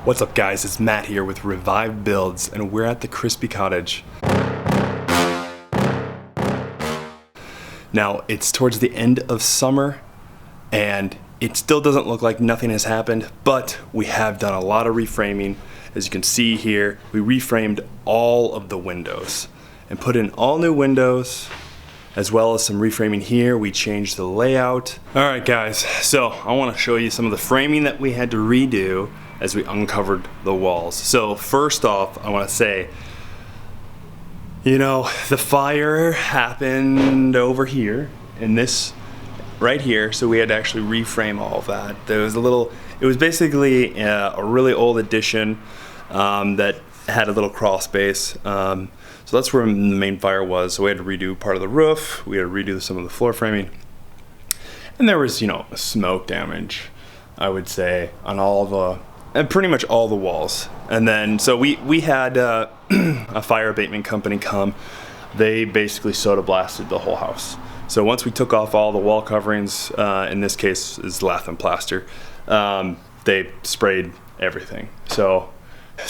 What's up guys, it's Matt here with Revive Builds and we're at the Crispy Cottage. Now it's towards the end of summer and it still doesn't look like nothing has happened, but we have done a lot of reframing. As you can see here, we reframed all of the windows and put in all new windows, as well as some reframing here. We changed the layout. All right guys, so I want to show you some of the framing that we had to redo as we uncovered the walls. So first off, I want to say, you know, the fire happened over here in this right here, so we had to actually reframe all of that. It was basically a really old addition that had a little crawl space. So that's where the main fire was. So we had to redo part of the roof. We had to redo some of the floor framing. And there was, you know, smoke damage, I would say, on pretty much all the walls. And then, so we had a fire abatement company come. They basically soda blasted the whole house. So once we took off all the wall coverings, in this case is lath and plaster, they sprayed everything. So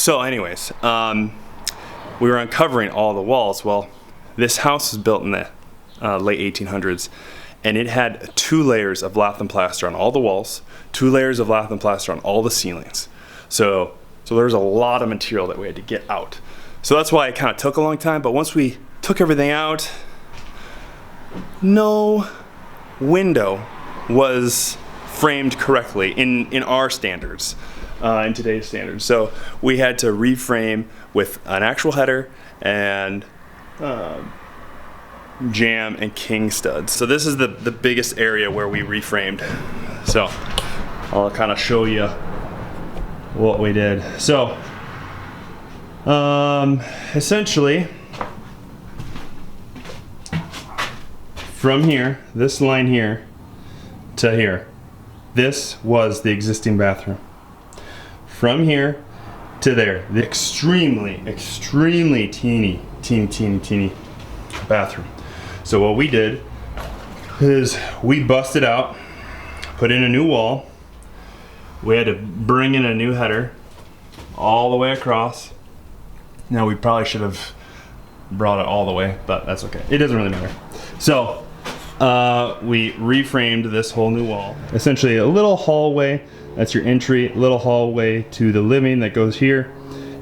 anyways, we were uncovering all the walls. Well, this house was built in the late 1800s, and it had 2 layers of lath and plaster on all the walls, 2 layers of lath and plaster on all the ceilings. So there's a lot of material that we had to get out. So that's why it kind of took a long time, but once we took everything out, no window was framed correctly in our standards, in today's standards. So we had to reframe with an actual header and jam and king studs. So this is the biggest area where we reframed. So I'll kind of show you what we did. So essentially from here, this line here to here, this was the existing bathroom. From here to there, the extremely teeny bathroom. So what we did is we busted out, put in a new wall. We had to bring in a new header all the way across. Now we probably should have brought it all the way, but that's okay. It doesn't really matter. So we reframed this whole new wall. Essentially a little hallway, that's your entry, little hallway to the living that goes here,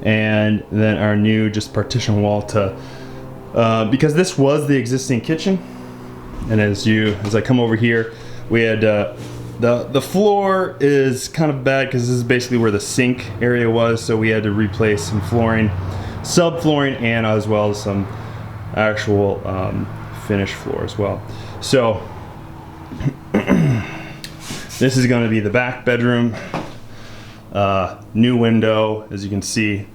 and then our new just partition wall to, because this was the existing kitchen, and as I come over here, we had the floor is kind of bad because this is basically where the sink area was, so we had to replace some flooring, subflooring, and as well as some actual finished floor as well. So this is going to be the back bedroom. New window, as you can see.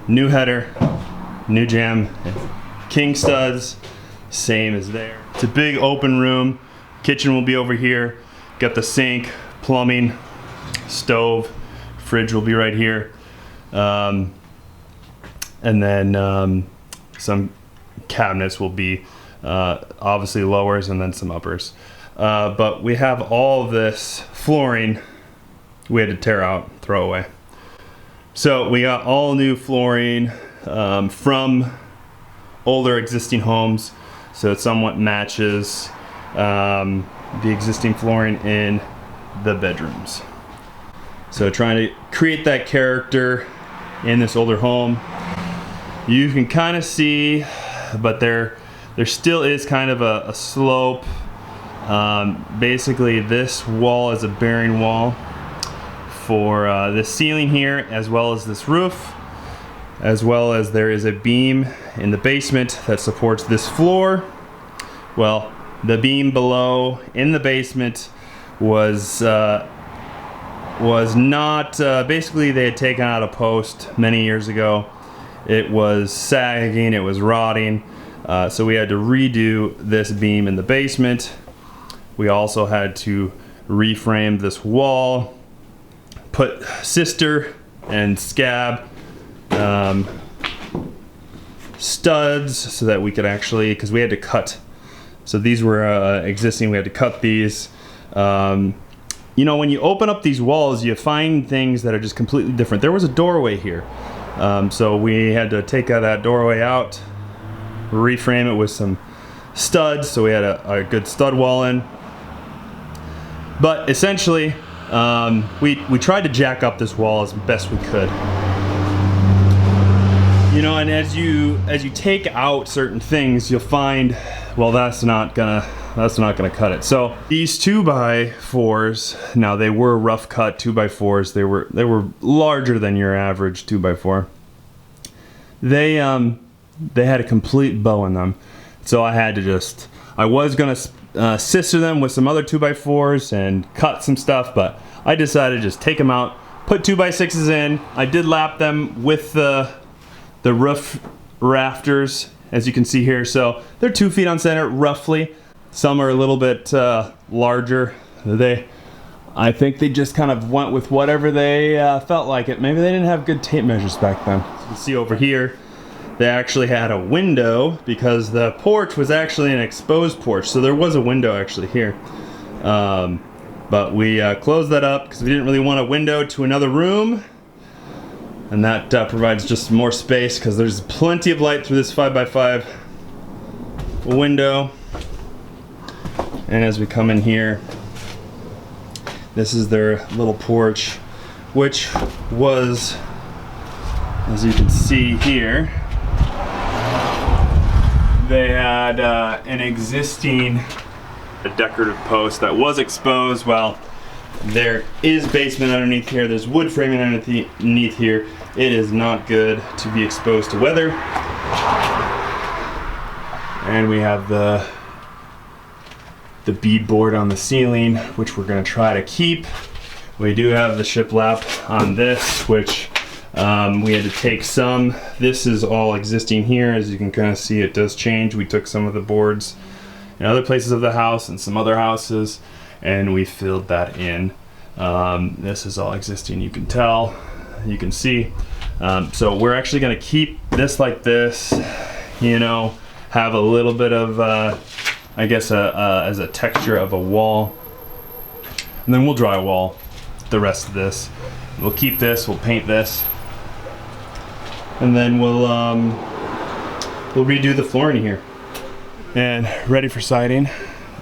New header, new jam, king studs, same as there. It's a big open room. Kitchen will be over here. Got the sink, plumbing, stove, fridge will be right here. And then some cabinets will be obviously lowers and then some uppers. But we have all of this flooring we had to tear out, throw away. So we got all new flooring from older existing homes, so it somewhat matches the existing flooring in the bedrooms. So trying to create that character in this older home. You can kind of see, but there still is kind of a slope. Basically this wall is a bearing wall for the ceiling here, as well as this roof, as well as there is a beam in the basement that supports this floor. Well, the beam below in the basement was not, basically they had taken out a post many years ago. It was sagging, it was rotting, so we had to redo this beam in the basement. We also had to reframe this wall, put sister and scab studs so that we could actually, because we had to cut, so these were existing, we had to cut these, you know, when you open up these walls, you find things that are just completely different. There was a doorway here, so we had to take that doorway out, reframe it with some studs, so we had a good stud wall in. But essentially, we tried to jack up this wall as best we could. You know, and as you take out certain things, you'll find, well, that's not gonna cut it. So these 2x4s, now they were rough cut 2x4s. They were larger than your average 2x4. They had a complete bow in them, so I had to I was gonna scissor them with some other 2x4s and cut some stuff, but I decided to just take them out, put 2x6s in. I did lap them with the roof rafters, as you can see here. So they're 2 feet on center, roughly. Some are a little bit larger. I think they just kind of went with whatever they felt like it. Maybe they didn't have good tape measures back then. As you can see over here, they actually had a window because the porch was actually an exposed porch. So there was a window actually here. But we closed that up because we didn't really want a window to another room. And that provides just more space because there's plenty of light through this 5x5 window. And as we come in here, this is their little porch, which was, as you can see here, they had an existing decorative post that was exposed. Well, there is basement underneath here. There's wood framing underneath here. It is not good to be exposed to weather. And we have the beadboard on the ceiling, which we're going to try to keep. We do have the shiplap on this, which we had to take some. This is all existing here. As you can kind of see, it does change. We took some of the boards in other places of the house and some other houses, and we filled that in. This is all existing, you can tell, you can see. So we're actually going to keep this like this, you know, have a little bit of, I guess, as a texture of a wall. And then we'll drywall the rest of this. We'll keep this, we'll paint this. And then we'll redo the flooring here. And ready for siding.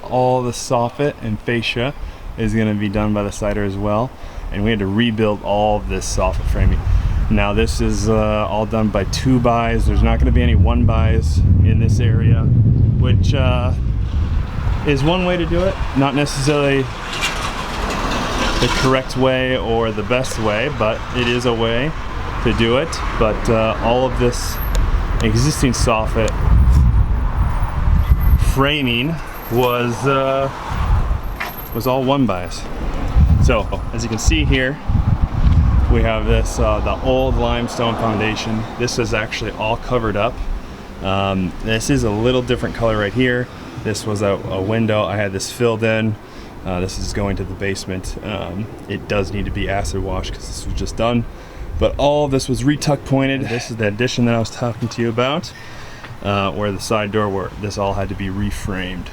All the soffit and fascia is going to be done by the sider as well, and we had to rebuild all of this soffit framing. Now this is all done by 2x. There's not going to be any 1x's in this area, which is one way to do it. Not necessarily the correct way or the best way, but it is a way to do it. But all of this existing soffit framing was all 1x's. So as you can see here, we have this the old limestone foundation. This is actually all covered up. This is a little different color right here. This was a window. I had this filled in. This is going to the basement. It does need to be acid washed because this was just done. But all of this was retuck pointed. This is the addition that I was talking to you about, where the side door, where this all had to be reframed.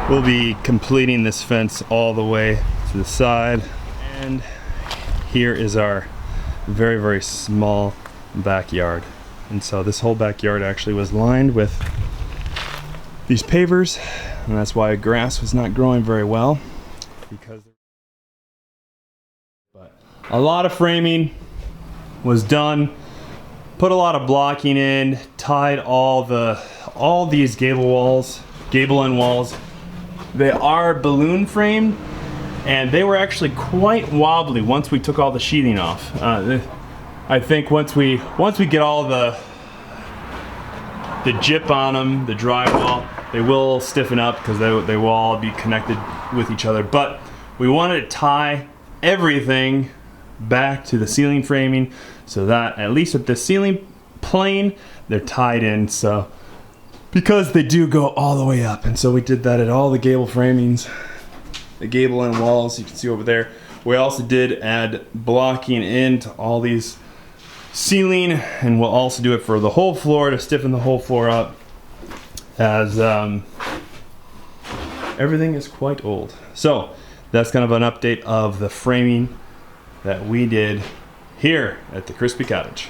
We'll be completing this fence all the way to the side. And here is our very, very small backyard. And so this whole backyard actually was lined with these pavers, and that's why grass was not growing very well, because but a lot of framing was done, put a lot of blocking in, tied all these gable end walls. They are balloon framed, and they were actually quite wobbly once we took all the sheathing off. I think once we get all the gyp on them, the drywall, they will stiffen up because they will all be connected with each other. But we wanted to tie everything back to the ceiling framing so that at least with the ceiling plane, they're tied in. So because they do go all the way up, and so we did that at all the gable framings, the gable end walls you can see over there. We also did add blocking into all these ceiling, and we'll also do it for the whole floor to stiffen the whole floor up, as everything is quite old. So that's kind of an update of the framing that we did here at the Crispy Cottage.